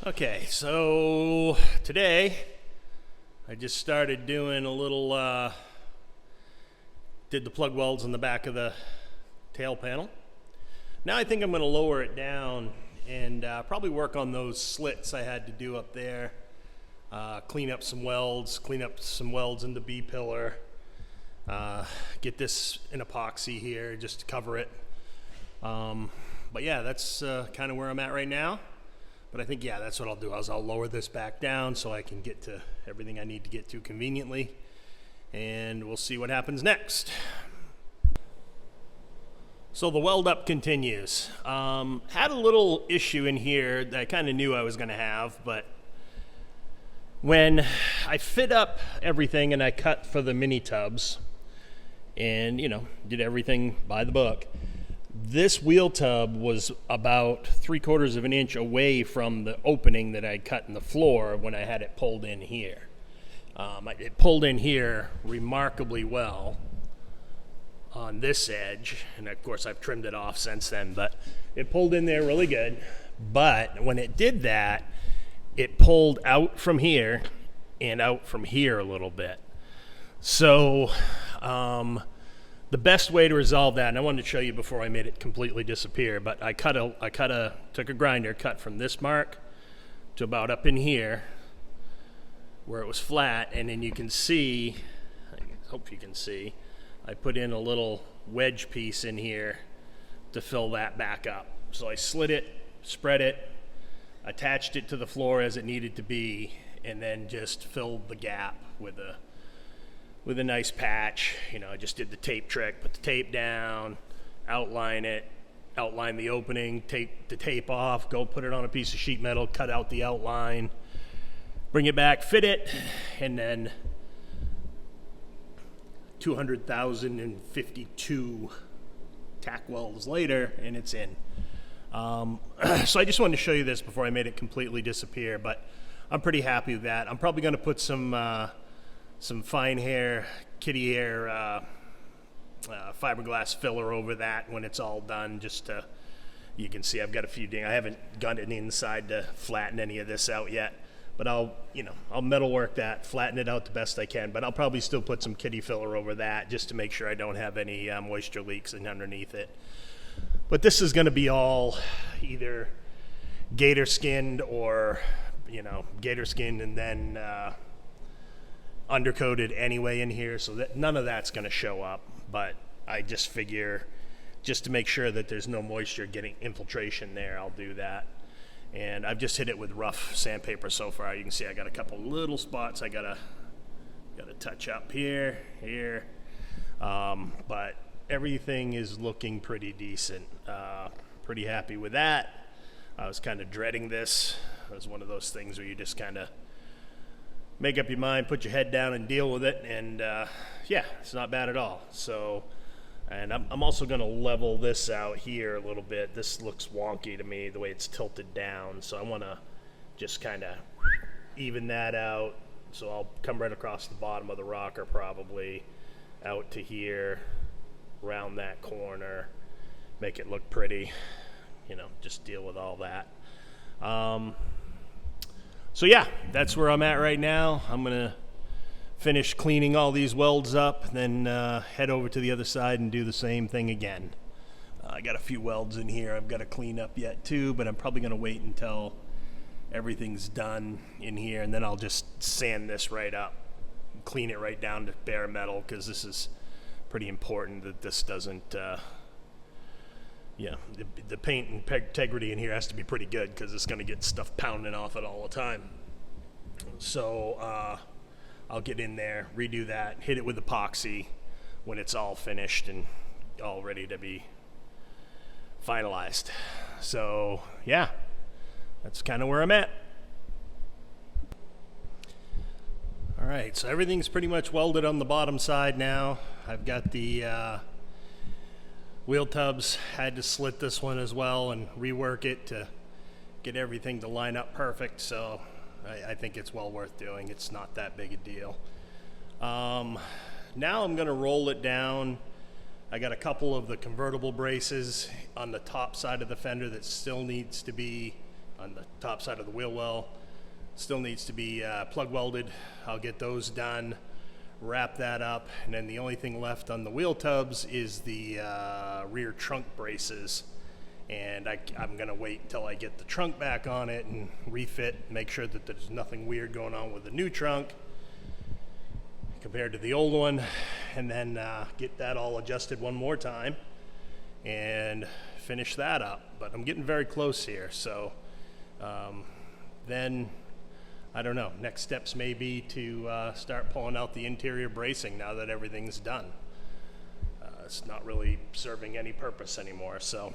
Okay, so today I just started doing a little, did the plug welds on the back of the tail panel. Now I think I'm going to lower it down and probably work on those slits I had to do up there. Clean up some welds in the B-pillar. Get this in epoxy here just to cover it. But yeah, that's kind of where I'm at right now. But I think, yeah, that's what I'll do. I'll lower this back down so I can get to everything I need to get to conveniently. And we'll see what happens next. So the weld up continues. Had a little issue in here that I kind of knew I was going to have, but when I fit up everything and I cut for the mini tubs and, did everything by the book, this wheel tub was about 3/4 of an inch away from the opening that I'd cut in the floor when I had it pulled in here. It pulled in here remarkably well on this edge, and of course I've trimmed it off since then, but it pulled in there really good. But when it did that, it pulled out from here and out from here a little bit. So the best way to resolve that, and I wanted to show you before I made it completely disappear, but I took a grinder, cut from this mark to about up in here where it was flat, and then you can see, I hope you can see, I put in a little wedge piece in here to fill that back up. So I slid it, spread it, attached it to the floor as it needed to be, and then just filled the gap with a nice patch. I just did the tape trick, put the tape down, outline the opening, take the tape off, go put it on a piece of sheet metal, cut out the outline, bring it back, fit it, and then 200,052 tack welds later, and it's in. So I just wanted to show you this before I made it completely disappear, but I'm pretty happy with that. I'm probably going to put some fine hair, kitty hair, fiberglass filler over that when it's all done, just to, you can see I've got a few I haven't got it inside to flatten any of this out yet, but I'll metalwork that, flatten it out the best I can, but I'll probably still put some kitty filler over that just to make sure I don't have any moisture leaks underneath it. But this is going to be all either gator skinned or, gator skinned and then undercoated anyway in here, so that none of that's going to show up. But I just figure, just to make sure that there's no moisture getting infiltration there, I'll do that. And I've just hit it with rough sandpaper so far. You can see I got a couple little spots I gotta touch up here, but everything is looking pretty decent. Pretty happy with that. I was kind of dreading this. It was one of those things where you just kind of make up your mind, put your head down and deal with it, and yeah, it's not bad at all. So, and I'm also going to level this out here a little bit. This looks wonky to me, the way it's tilted down, so I want to just kind of even that out. So I'll come right across the bottom of the rocker, probably out to here, around that corner, make it look pretty, just deal with all that. So yeah, that's where I'm at right now. I'm gonna finish cleaning all these welds up, then head over to the other side and do the same thing again. I got a few welds in here I've got to clean up yet too, but I'm probably gonna wait until everything's done in here, and then I'll just sand this right up, clean it right down to bare metal, because this is pretty important that this doesn't, the paint integrity in here has to be pretty good, because it's going to get stuff pounding off it all the time. So I'll get in there, redo that, hit it with epoxy when it's all finished and all ready to be finalized. So yeah, that's kind of where I'm at. All right, so everything's pretty much welded on the bottom side now. I've got the wheel tubs, had to slit this one as well and rework it to get everything to line up perfect, so I think it's well worth doing. It's not that big a deal. Now I'm going to roll it down. I got a couple of the convertible braces on the top side of the fender that still needs to be on the top side of the wheel well. Still needs to be plug welded. I'll get those done, wrap that up, and then the only thing left on the wheel tubs is the rear trunk braces. And I'm gonna wait until I get the trunk back on it and refit, make sure that there's nothing weird going on with the new trunk compared to the old one, and then get that all adjusted one more time and finish that up. But I'm getting very close here, so then I don't know, next steps may be to start pulling out the interior bracing now that everything's done. It's not really serving any purpose anymore. So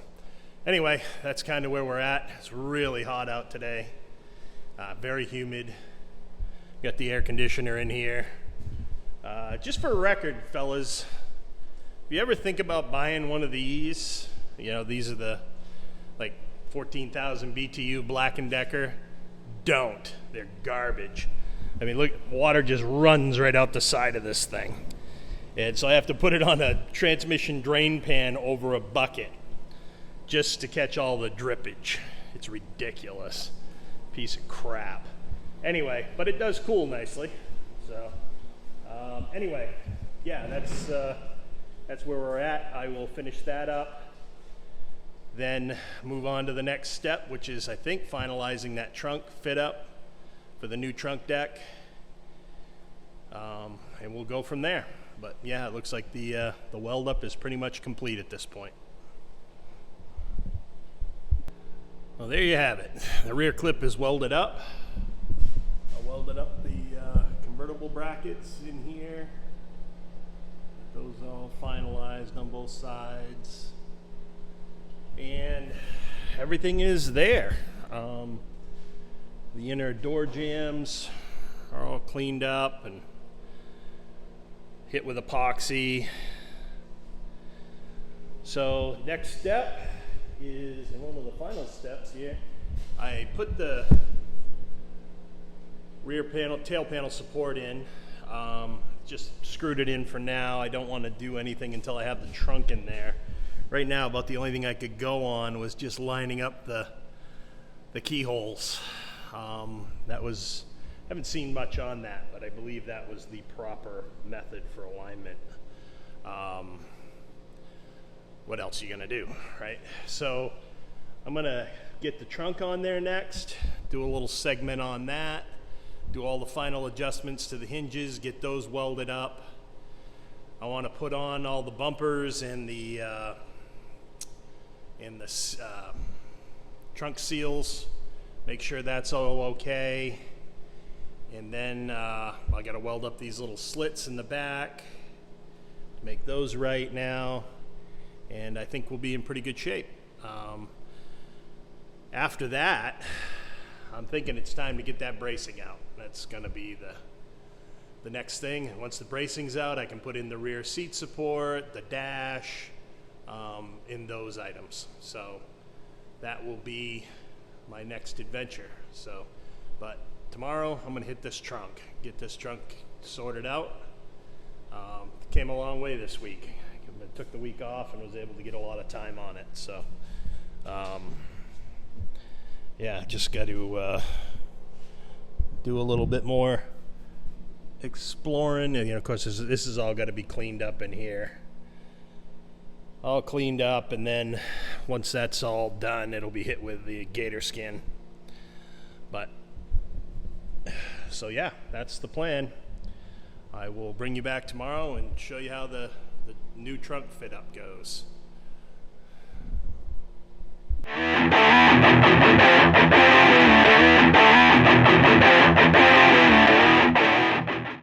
anyway, that's kind of where we're at. It's really hot out today, very humid. Got the air conditioner in here. Just for a record, fellas, if you ever think about buying one of these, you know, these are the like 14,000 BTU Black & Decker, don't. They're garbage. I mean, look, water just runs right out the side of this thing. And so I have to put it on a transmission drain pan over a bucket just to catch all the drippage. It's ridiculous. Piece of crap. Anyway, but it does cool nicely. So anyway, yeah, that's where we're at. I will finish that up, then move on to the next step, which is, I think, finalizing that trunk fit up for the new trunk deck, and we'll go from there. But yeah, it looks like the weld up is pretty much complete at this point. Well, there you have it. The rear clip is welded up. I welded up the convertible brackets in here. Those all finalized on both sides. And everything is there. The inner door jambs are all cleaned up and hit with epoxy. So next step is, in one of the final steps here, I put the rear panel, tail panel support in. Just screwed it in for now. I don't want to do anything until I have the trunk in there. Right now, about the only thing I could go on was just lining up the keyholes. That was, haven't seen much on that, but I believe that was the proper method for alignment. What else are you gonna do, right? So I'm gonna get the trunk on there next, do a little segment on that, do all the final adjustments to the hinges, get those welded up. I want to put on all the bumpers and the trunk seals, make sure that's all okay. And then I got to weld up these little slits in the back, make those right now, and I think we'll be in pretty good shape. After that, I'm thinking it's time to get that bracing out. That's going to be the next thing. And once the bracing's out, I can put in the rear seat support, the dash, in those items. So that will be my next adventure. So, but tomorrow I'm going to hit this trunk, get this trunk sorted out. Came a long way this week. I took the week off and was able to get a lot of time on it. So, yeah, just got to do a little bit more exploring. And, you know, of course, this is all got to be cleaned up in here. All cleaned up, and then once that's all done, it'll be hit with the gator skin. But, so yeah, that's the plan. I will bring you back tomorrow and show you how the new trunk fit up goes.